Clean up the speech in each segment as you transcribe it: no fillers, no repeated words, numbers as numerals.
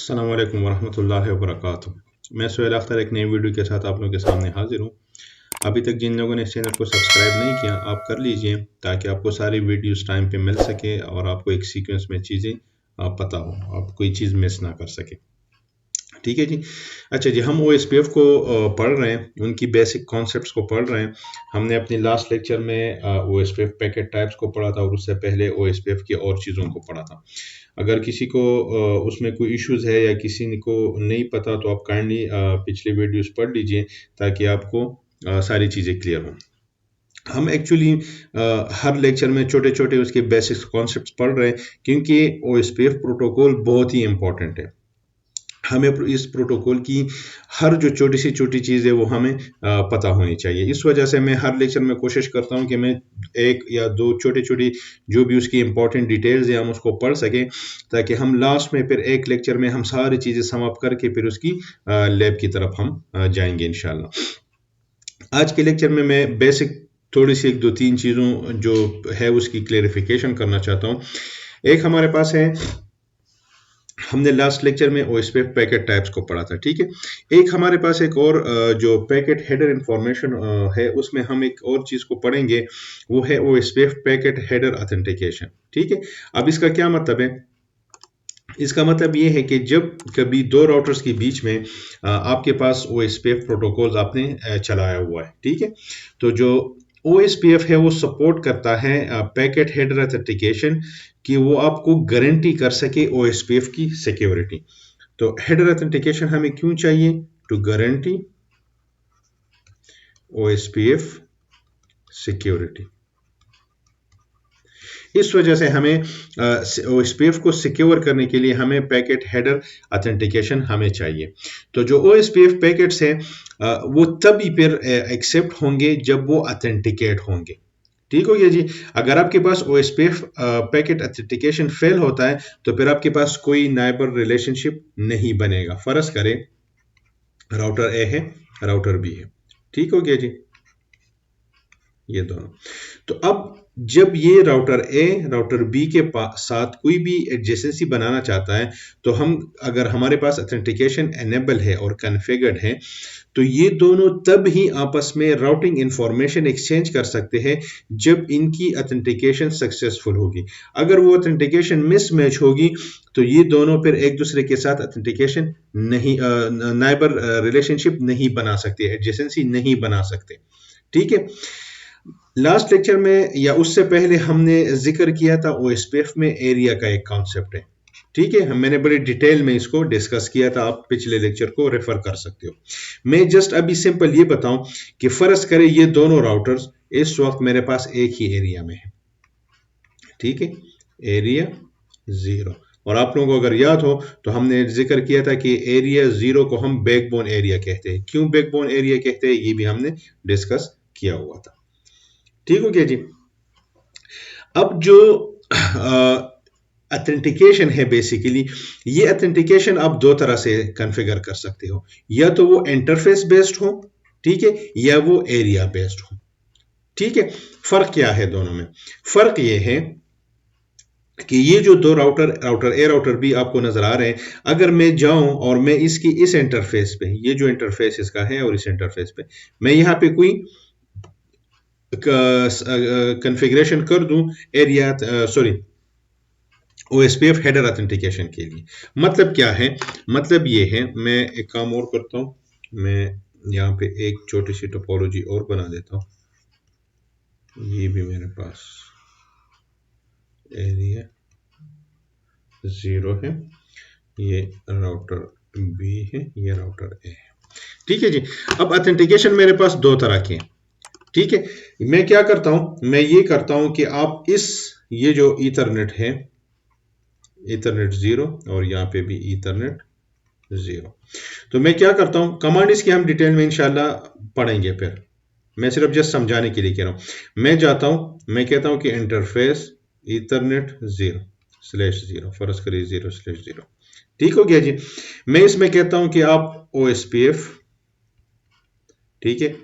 अस्सलाम वालेकुम वरहमतुल्लाहि वबरकातुहू। मैं सुहेल अख्तर एक नई वीडियो के साथ आप लोगों के सामने हाजिर हूँ। अभी तक जिन लोगों ने इस चैनल को सब्सक्राइब नहीं किया आप कर लीजिए ताकि आपको सारी वीडियोस टाइम पे मिल सके और आपको एक सीक्वेंस में चीज़ें पता हो, आप कोई चीज़ मिस ना कर सके। ठीक है जी। अच्छा जी, हम OSPF को पढ़ रहे हैं, उनकी बेसिक कॉन्सेप्ट्स को पढ़ रहे हैं। हमने अपने लास्ट लेक्चर में OSPF पैकेट टाइप्स को पढ़ा था और उससे पहले OSPF की और चीज़ों को पढ़ा था। अगर किसी को उसमें कोई इश्यूज है या किसी को नहीं पता तो आप काइंडली पिछले वीडियोस पढ़ लीजिए ताकि आपको सारी चीज़ें क्लियर हों। हम एक्चुअली हर लेक्चर में छोटे छोटे उसके बेसिक कॉन्सेप्ट्स पढ़ रहे हैं क्योंकि OSPF प्रोटोकॉल बहुत ही इंपॉर्टेंट है। हमें इस प्रोटोकॉल की हर जो छोटी से छोटी चीज़ है वो हमें पता होनी चाहिए। इस वजह से मैं हर लेक्चर में कोशिश करता हूँ कि मैं एक या दो छोटी छोटी जो भी उसकी इंपॉर्टेंट डिटेल्स है हम उसको पढ़ सकें ताकि हम लास्ट में फिर एक लेक्चर में हम सारी चीज़ें समाप्त करके फिर उसकी लैब की तरफ हम जाएंगे इंशाल्लाह। आज के लेक्चर में मैं बेसिक थोड़ी सी एक दो तीन चीज़ों जो है उसकी क्लेरिफिकेशन करना चाहता हूँ। एक हमारे पास है, हमने लास्ट लेक्चर में OSPF पैकेट टाइप्स को पढ़ा था, ठीक है। एक हमारे पास एक और जो पैकेट हेडर इंफॉर्मेशन है उसमें हम एक और चीज को पढ़ेंगे, वो है OSPF पैकेट हेडर ऑथेंटिकेशन, ठीक है। अब इसका क्या मतलब है? इसका मतलब ये है कि जब कभी दो राउटर्स के बीच में आपके पास OSPF प्रोटोकॉल आपने चलाया हुआ है, ठीक है, तो जो OSPF है वो सपोर्ट करता है पैकेट हेडर ऑथेंटिकेशन कि वो आपको गारंटी कर सके OSPF की सिक्योरिटी। तो हेडर ऑथेंटिकेशन हमें क्यों चाहिए? To guarantee OSPF security. इस वजह से हमें OSPF को सिक्योर करने के लिए हमें पैकेट हेडर ऑथेंटिकेशन हमें चाहिए। तो जो OSPF पैकेट्स हैं वो तभी फिर एक्सेप्ट होंगे जब वो ऑथेंटिकेट होंगे, ठीक हो गया जी। अगर आपके पास OSPF पैकेट ऑथेंटिकेशन फेल होता है तो फिर आपके पास कोई नाइबर रिलेशनशिप नहीं बनेगा। फर्ज करें राउटर ए है, राउटर बी है, ठीक हो गया जी, ये दोनों। तो अब जब ये राउटर ए राउटर बी के साथ कोई भी एडजेसेंसी बनाना चाहता है तो हम अगर हमारे पास ऑथेंटिकेशन एनेबल है और कॉन्फ़िगर्ड है तो ये दोनों तब ही आपस में राउटिंग इंफॉर्मेशन एक्सचेंज कर सकते हैं जब इनकी ऑथेंटिकेशन सक्सेसफुल होगी। अगर वो ऑथेंटिकेशन मिसमैच होगी तो ये दोनों फिर एक दूसरे के साथ ऑथेंटिकेशन नहीं नाइबर रिलेशनशिप नहीं बना सकते, एडजेसेंसी नहीं बना सकते, ठीक है। लास्ट लेक्चर में या उससे पहले हमने जिक्र किया था OSPF में एरिया का एक कॉन्सेप्ट है, ठीक है। मैंने बड़ी डिटेल में इसको डिस्कस किया था, आप पिछले लेक्चर को रेफर कर सकते हो। मैं जस्ट अभी सिंपल ये बताऊं कि फर्ज करें ये दोनों राउटर्स इस वक्त मेरे पास एक ही एरिया में है, ठीक है, एरिया 0। और आप लोगों को अगर याद हो तो हमने जिक्र किया था कि एरिया 0 को हम बैकबोन एरिया कहते हैं। क्यों बैकबोन एरिया कहते हैं ये भी हमने डिस्कस किया हुआ था, ठीक हो गया जी। अब जो ऑथेंटिकेशन है बेसिकली, ये ऑथेंटिकेशन आप दो तरह से कॉन्फ़िगर कर सकते हो, या तो वो इंटरफेस बेस्ड हो, ठीक है, या वो एरिया बेस्ड हो, ठीक है। फर्क क्या है दोनों में? फर्क ये है कि ये जो दो राउटर ए राउटर बी आपको नजर आ रहे हैं, अगर मैं जाऊं और मैं इसकी इस इंटरफेस पे, ये जो इंटरफेस इसका है और इस इंटरफेस पे मैं यहाँ पे कोई कॉन्फ़िगरेशन कर दूं एरिया OSPF हेडर ऑथेंटिकेशन के लिए, मतलब क्या है? मतलब ये है, मैं एक काम और करता हूं, मैं यहाँ पे एक छोटी सी टोपोलॉजी और बना देता हूं। ये भी मेरे पास एरिया 0 है, ये राउटर बी है, ये राउटर ए है, ठीक है जी। अब ऑथेंटिकेशन मेरे पास दो तरह के हैं, ठीक है। मैं क्या करता हूं, मैं ये करता हूं कि आप ये जो ईथरनेट है, ईथरनेट 0 और यहाँ पे भी ईथरनेट 0, तो मैं क्या करता हूं, कमांड इसकी हम डिटेल में इंशाल्लाह पढ़ेंगे, फिर मैं सिर्फ जस्ट समझाने के लिए कह रहा हूं। मैं जाता हूं, मैं कहता हूं कि इंटरफेस ईथरनेट 0/0, फर्ज करिए 0/0, ठीक हो गया जी। मैं इसमें कहता हूं कि आप OSPF, ठीक है,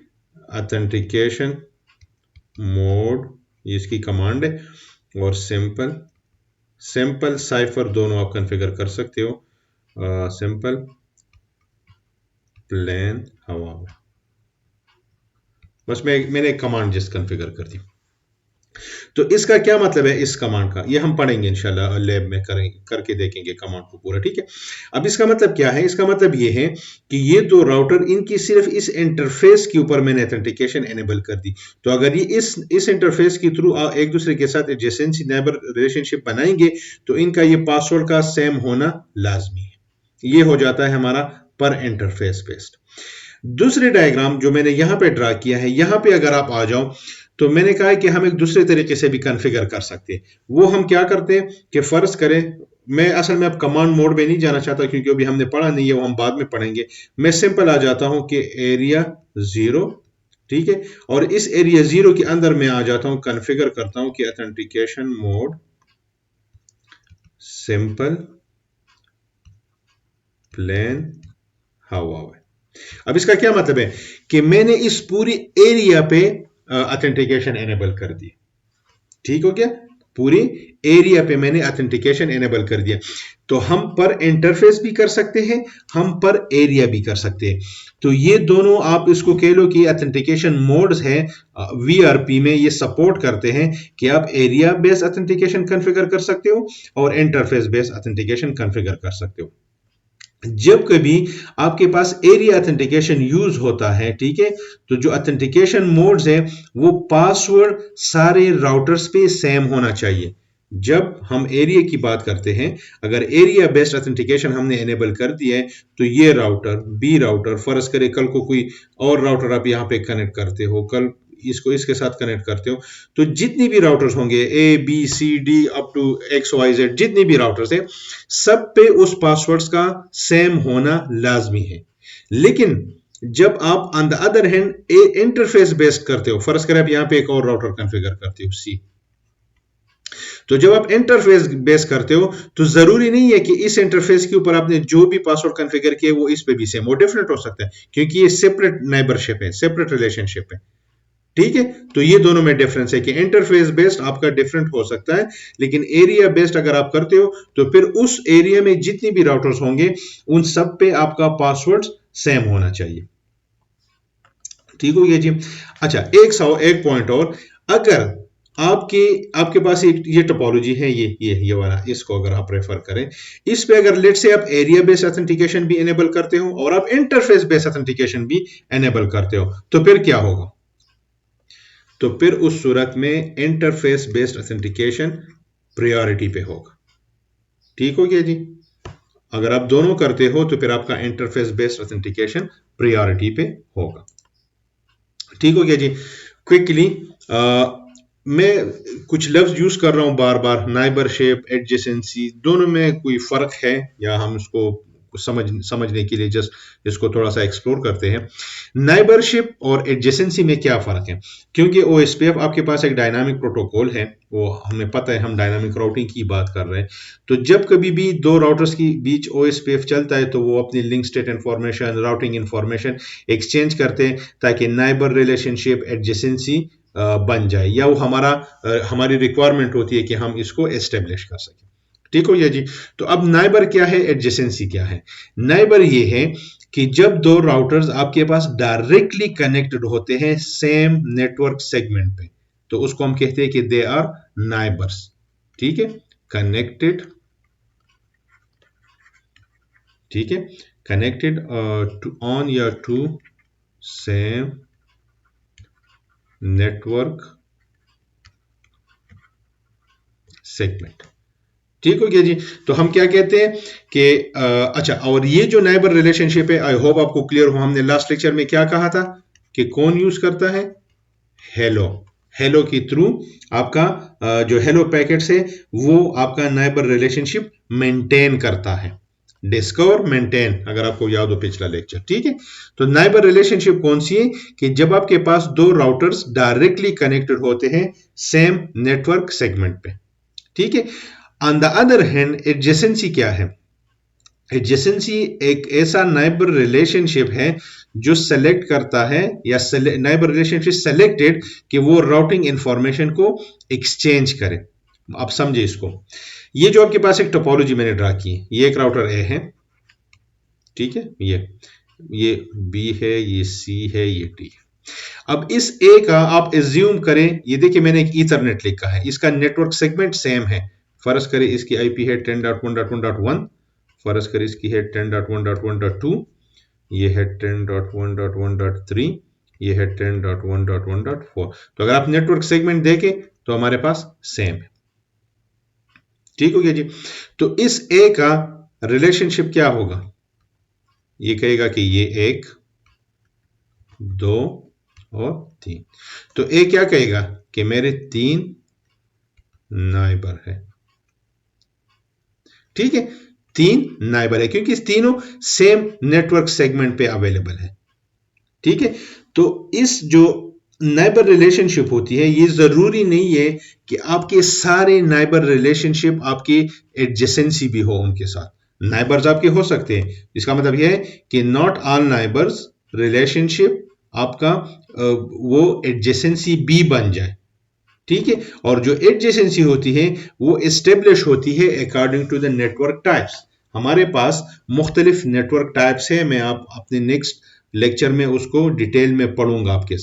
ऑथेंटिकेशन मोड, ये इसकी कमांड है, और सिंपल साइफर दोनों आप कॉन्फ़िगर कर सकते हो, सिंपल प्लेन हवावे। बस मैंने एक कमांड जस्ट कॉन्फ़िगर कर दी। तो इसका क्या मतलब है इस कमांड का, ये हम पढ़ेंगे इंशाल्लाह, लैब में करके देखेंगे कमांड को पूरा, ठीक है। अब इसका मतलब क्या है, इसका मतलब ये है कि ये दो राउटर, इनकी सिर्फ इस इंटरफेस के ऊपर मैंने ऑथेंटिकेशन एनेबल कर दी। तो अगर ये इस इंटरफेस के थ्रू एक दूसरे के साथ एडजेसेंसी नेबर रिलेशनशिप बनाएंगे तो इनका ये पासवर्ड का सेम होना लाजमी है। ये हो जाता है हमारा पर इंटरफेस बेस्ड। दूसरे डायग्राम जो मैंने यहां पे ड्रा किया है, यहां पे अगर आप आ जाओ तो मैंने कहा है कि हम एक दूसरे तरीके से भी कॉन्फ़िगर कर सकते हैं। वो हम क्या करते हैं कि फर्ज करें, मैं असल में अब कमांड मोड में नहीं जाना चाहता क्योंकि अभी हमने पढ़ा नहीं है, वो हम बाद में पढ़ेंगे। मैं सिंपल आ जाता हूं कि एरिया 0, ठीक है, और इस एरिया 0 के अंदर मैं आ जाता हूं, कॉन्फ़िगर करता हूं कि authentication mode simple plain Huawei. अब इसका क्या मतलब है कि मैंने इस पूरी एरिया पे ऑथेंटिकेशन एनेबल कर दी, ठीक हो गया, पूरी एरिया पे मैंने ऑथेंटिकेशन एनेबल कर दिया। तो हम पर इंटरफेस भी कर सकते हैं, हम पर एरिया भी कर सकते हैं। तो ये दोनों आप इसको कह लो कि ऑथेंटिकेशन मोड्स हैं, वीआरपी में ये सपोर्ट करते हैं कि आप एरिया बेस्ड ऑथेंटिकेशन कॉन्फ़िगर कर सकते हो और इंटरफेस बेस्ड ऑथेंटिकेशन कॉन्फ़िगर कर सकते हो। जब कभी आपके पास एरिया ऑथेंटिकेशन यूज होता है, ठीक है, तो जो ऑथेंटिकेशन मोड्स है वो पासवर्ड सारे राउटर्स पे सेम होना चाहिए। जब हम एरिया की बात करते हैं, अगर एरिया बेस्ड ऑथेंटिकेशन हमने एनेबल कर दिया है तो ये राउटर, बी राउटर, फर्ज करे कल को कोई और राउटर आप यहां पे कनेक्ट करते हो, कल इसको इसके साथ कनेक्ट करते हो, तो जितनी भी राउटर्स होंगे, A B C D up to X Y Z, जितनी भी राउटर्स है, सब पे उस पासवर्ड्स का सेम होना लाजमी है। लेकिन जब आप on the other hand interface based करते हो, फर्ज करें आप यहां पे एक और राउटर कॉन्फ़िगर करते हो सी, तो जब आप इंटरफेस बेस करते हो तो जरूरी नहीं है कि इस इंटरफेस के ऊपर आपने जो भी पासवर्ड कॉन्फ़िगर किए वो इस पे भी सेम, वो डिफरेंट हो सकता है क्योंकि ये सेपरेट नेबरशिप है, सेपरेट रिलेशनशिप है, ठीक है। तो ये दोनों में डिफरेंस है कि इंटरफेस बेस्ड आपका डिफरेंट हो सकता है, लेकिन एरिया बेस्ड अगर आप करते हो तो फिर उस एरिया में जितनी भी राउटर्स होंगे उन सब पे आपका पासवर्ड सेम होना चाहिए, ठीक हो गया जी। अच्छा, एक पॉइंट और, अगर आपके आपके पास एक ये टोपोलॉजी है, ये वाला, इसको अगर आप रेफर करें, इस पे अगर लेट से आप एरिया बेस्ड ऑथेंटिकेशन भी एनेबल करते हो और आप इंटरफेस बेस्ड ऑथेंटिकेशन भी एनेबल करते हो, तो फिर क्या होगा, तो फिर उस सूरत में इंटरफेस बेस्ड ऑथेंटिकेशन प्रायोरिटी पे होगा, ठीक हो गया जी। अगर आप दोनों करते हो तो फिर आपका इंटरफेस बेस्ड ऑथेंटिकेशन प्रायोरिटी पे होगा, ठीक हो गया जी। क्विकली मैं कुछ लफ्ज यूज कर रहा हूं बार बार, नाइबरशिप, एडजेसेंसी, दोनों में कोई फर्क है या हम उसको समझने के लिए जस्ट इसको थोड़ा सा एक्सप्लोर करते हैं। नाइबरशिप और एडजेसेंसी में क्या फर्क है, क्योंकि ओएसपीएफ आपके पास एक डायनामिक प्रोटोकॉल है, वो हमें पता है, हम डायनामिक राउटिंग की बात कर रहे हैं। तो जब कभी भी दो राउटर्स के बीच ओएसपीएफ चलता है तो वो अपनी link state information, routing information exchange करते हैं ताकि नाइबर रिलेशनशिप, एडजेसेंसी बन जाए, या वो हमारी रिक्वायरमेंट होती है कि हम इसको एस्टेब्लिश कर सकें, ठीक हो गया जी। तो अब नाइबर क्या है, एडजेसेंसी क्या है। नाइबर ये है कि जब दो राउटर्स आपके पास डायरेक्टली कनेक्टेड होते हैं सेम नेटवर्क सेगमेंट पे, तो उसको हम कहते हैं कि दे आर नाइबर्स, ठीक है, कनेक्टेड, ठीक है, कनेक्टेड ऑन या टू सेम नेटवर्क सेगमेंट, ठीक हो गया जी। तो हम क्या कहते हैं कि अच्छा, और ये जो नाइबर रिलेशनशिप है, आई होप आपको क्लियर हो, हमने लास्ट लेक्चर में क्या कहा था कि कौन यूज करता है, हेलो, हेलो के थ्रू आपका जो हेलो पैकेट्स है वो आपका नाइबर रिलेशनशिप मेंटेन करता है, डिस्कवर मेंटेन, अगर आपको याद हो पिछला लेक्चर, ठीक है। तो नाइबर रिलेशनशिप कौन सी है कि जब आपके पास दो राउटर्स डायरेक्टली कनेक्टेड होते हैं सेम नेटवर्क सेगमेंट पे, ठीक है। On the other hand adjacency क्या है, एडजेसेंसी एक ऐसा नाइबर रिलेशनशिप है जो सेलेक्ट करता है, या नाइबर रिलेशनशिप सेलेक्टेड कि वो राउटिंग इंफॉर्मेशन को एक्सचेंज करे। आप समझे इसको, ये जो आपके पास एक टोपोलॉजी मैंने ड्रा की है, ये एक राउटर ए है, ठीक है, ये बी है, ये सी है, ये डी है। अब इस ए का आप एज्यूम करें, ये देखिए मैंने एक ईथरनेट लिखा है, इसका नेटवर्क सेगमेंट सेम है। फर्ज करें इसकी आईपी है 10.1.1.1, फर्ज करें इसकी है 10.1.1.2, ये है 10.1.1.3, ये है 10.1.1.4। तो अगर आप नेटवर्क सेगमेंट देखें तो हमारे पास सेम है। ठीक हो गया जी। तो इस ए का रिलेशनशिप क्या होगा? ये कहेगा कि ये 1, 2 और 3। तो ए क्या कहेगा कि मेरे 3 नाइबर है। ठीक है, 3 नाइबर है क्योंकि तीनों सेम नेटवर्क सेगमेंट पे अवेलेबल है। ठीक है, तो इस जो नाइबर रिलेशनशिप होती है, ये जरूरी नहीं है कि आपके सारे नाइबर रिलेशनशिप आपकी एडजेसेंसी भी हो उनके साथ। नाइबर्स आपके हो सकते हैं, इसका मतलब यह है कि नॉट ऑल नाइबर्स रिलेशनशिप आपका वो एडजेसेंसी भी बन जाए। ठीक है, और जो एडजेसेंसी होती है वो एस्टेब्लिश होती है according to the network types. हमारे पास मुख्तलिफ नेटवर्क टाइप्स है, मैं आप अपने नेक्स्ट लेक्चर में उसको डिटेल में पढ़ूंगा, आपके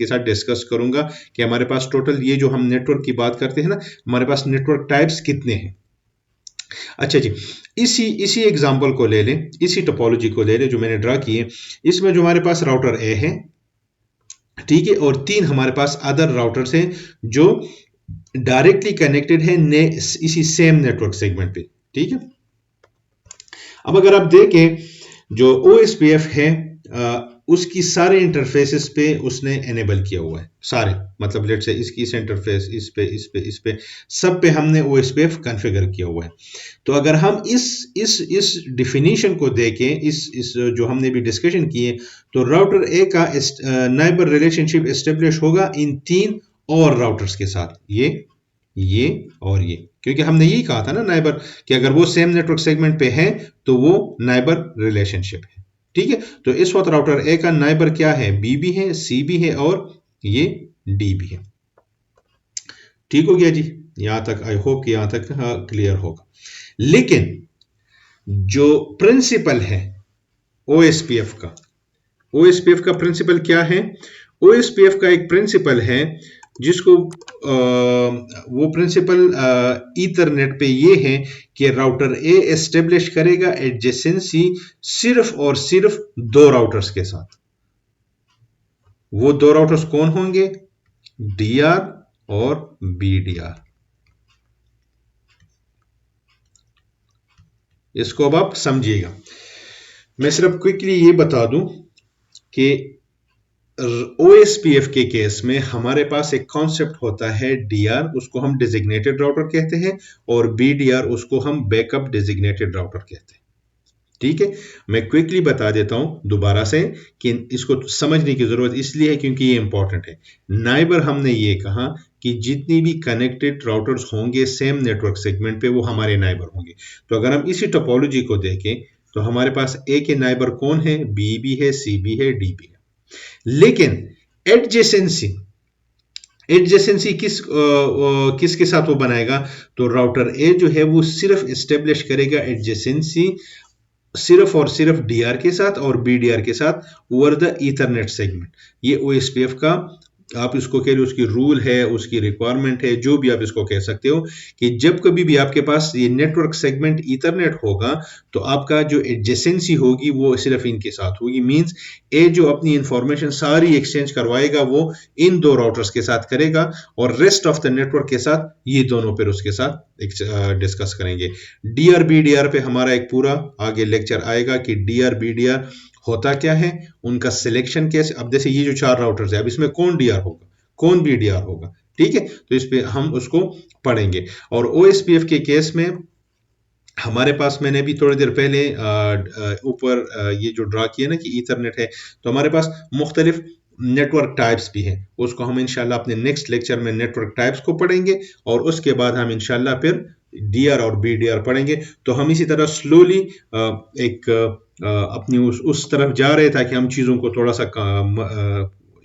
साथ डिस्कस करूंगा कि हमारे पास टोटल ये जो हम नेटवर्क की बात करते हैं ना, हमारे पास नेटवर्क टाइप्स कितने हैं। अच्छा जी, इसी एग्जांपल को ले लें, इसी टोपोलॉजी को ले लें जो मैंने ड्रा की है। इसमें जो हमारे पास राउटर ए है, ठीक है, और 3 हमारे पास अदर राउटर्स हैं जो डायरेक्टली कनेक्टेड है इसी सेम नेटवर्क सेगमेंट पे। ठीक है, अब अगर आप देखें जो OSPF है उसकी सारे इंटरफेसेस पे उसने एनेबल किया हुआ है, सारे, मतलब लेट से इसकी इस इंटरफेस, इस पे सब पे हमने OSPF कॉन्फ़िगर किया हुआ है। तो अगर हम इस डिफिनीशन को देखें, इस जो हमने भी डिस्कशन की है, तो राउटर ए का नाइबर रिलेशनशिप एस्टेब्लिश होगा इन 3 और राउटर्स के साथ, ये और ये, क्योंकि हमने यही कहा था ना नाइबर, कि अगर वो सेम नेटवर्क सेगमेंट पे है तो वो नाइबर रिलेशनशिप है। ठीक है, तो इस वक्त राउटर ए का नाइबर क्या है? बी भी है, सी भी है और ये डी भी है। ठीक हो गया जी, यहां तक आई होप कि यहां तक क्लियर होगा। लेकिन जो प्रिंसिपल है OSPF का प्रिंसिपल क्या है? OSPF का एक प्रिंसिपल है जिसको वो प्रिंसिपल ईथरनेट पे ये है कि राउटर ए एस्टेब्लिश करेगा एडजेसेंसी सिर्फ और सिर्फ 2 राउटर्स के साथ। वो 2 राउटर्स कौन होंगे? DR और BDR। इसको अब आप समझिएगा। मैं सिर्फ क्विकली ये बता दूं कि OSPF के केस में हमारे पास एक कॉन्सेप्ट होता है DR, उसको हम डेजिग्नेटेड राउटर कहते हैं, और BDR उसको हम बैकअप डेजिग्नेटेड राउटर कहते हैं। ठीक है, मैं क्विकली बता देता हूं दोबारा से कि इसको समझने की जरूरत इसलिए है क्योंकि ये इंपॉर्टेंट है। नाइबर हमने ये कहा कि जितनी भी कनेक्टेड राउटर्स होंगे सेम नेटवर्क सेगमेंट पे वो हमारे नाइबर होंगे। तो अगर हम इसी टोपोलॉजी को देखें तो हमारे पास ए के नाइबर कौन है? बी भी है, सी भी है, डी भी है। लेकिन एडजेसेंसी किसके साथ वो बनाएगा? तो राउटर ए जो है वो सिर्फ एस्टेब्लिश करेगा एडजेसेंसी सिर्फ और सिर्फ DR के साथ और BDR के साथ ओवर द ईथरनेट सेगमेंट। ये OSPF का आप इसको कह रहे हो, उसकी रूल है, उसकी रिक्वायरमेंट है, जो भी आप इसको कह सकते हो, कि जब कभी भी आपके पास ये नेटवर्क सेगमेंट ईथरनेट होगा तो आपका जो एडजेसेंसी होगी वो सिर्फ इनके साथ होगी। मींस ए जो अपनी इंफॉर्मेशन सारी एक्सचेंज करवाएगा वो इन 2 राउटर्स के साथ करेगा और रेस्ट ऑफ द नेटवर्क के साथ ये दोनों फिर उसके साथ डिस्कस करेंगे। DR BDR पे हमारा एक पूरा आगे लेक्चर आएगा कि DR BDR होता क्या है, उनका सिलेक्शन कैसे। अब जैसे ये जो 4 राउटर्स है, अब इसमें कौन DR होगा, कौन BDR होगा, ठीक है, तो इस पे हम उसको पढ़ेंगे। और OSPF के केस में हमारे पास, मैंने भी थोड़ी देर पहले ऊपर ये जो ड्रा किया ना कि ईथरनेट है, तो हमारे पास मुख्तलिफ नेटवर्क टाइप्स भी हैं, उसको हम इंशाल्लाह अपने नेक्स्ट लेक्चर में नेटवर्क टाइप्स को पढ़ेंगे और उसके बाद हम इंशाल्लाह फिर DR और BDR पढ़ेंगे। तो हम इसी तरह स्लोली एक अपनी उस तरफ जा रहे ताकि हम चीज़ों को थोड़ा सा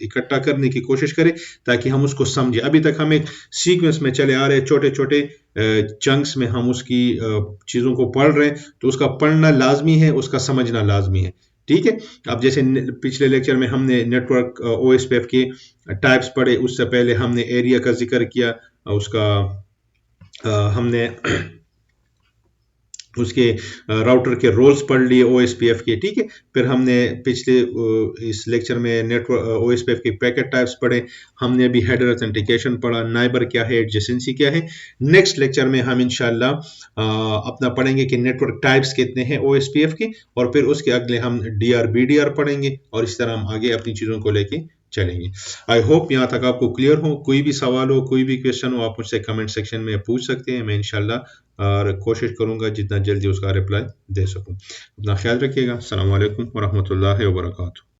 इकट्ठा करने की कोशिश करें ताकि हम उसको समझें। अभी तक हम एक सीक्वेंस में चले आ रहे हैं, छोटे-छोटे चंक्स में हम उसकी चीज़ों को पढ़ रहे हैं, तो उसका पढ़ना लाज़मी है, उसका समझना लाज़मी है। ठीक है? अब जैसे पिछले लेक्चर में हमने नेटवर्क ओएसपीएफ के टाइप्स पढ़े, उससे पहले हमने एरिया का ज़िक्र किया, उसका हमने उसके राउटर के रोल्स पढ़ लिए ओएसपीएफ के। ठीक है, फिर हमने पिछले इस लेक्चर में नेटवर्क ओएसपीएफ के पैकेट टाइप्स पढ़े, हमने अभी हेडर ऑथेंटिकेशन पढ़ा, नाइबर क्या है, एडजेसेंसी क्या है। नेक्स्ट लेक्चर में हम इंशाल्लाह अपना पढ़ेंगे कि नेटवर्क टाइप्स कितने हैं ओएसपीएफ के, और फिर उसके अगले हम डीआर बीडीआर पढ़ेंगे, और इस तरह हम आगे अपनी चीज़ों को लेके चलेंगे। आई होप यहाँ तक आपको क्लियर हो। कोई भी सवाल हो, कोई भी क्वेश्चन हो, आप मुझसे कमेंट सेक्शन में पूछ सकते हैं। मैं इंशाल्लाह और कोशिश करूंगा जितना जल्दी उसका रिप्लाई दे सकूं। अपना ख्याल रखिएगा। अस्सलाम वालेकुम व रहमतुल्लाहि व बरकातुहू।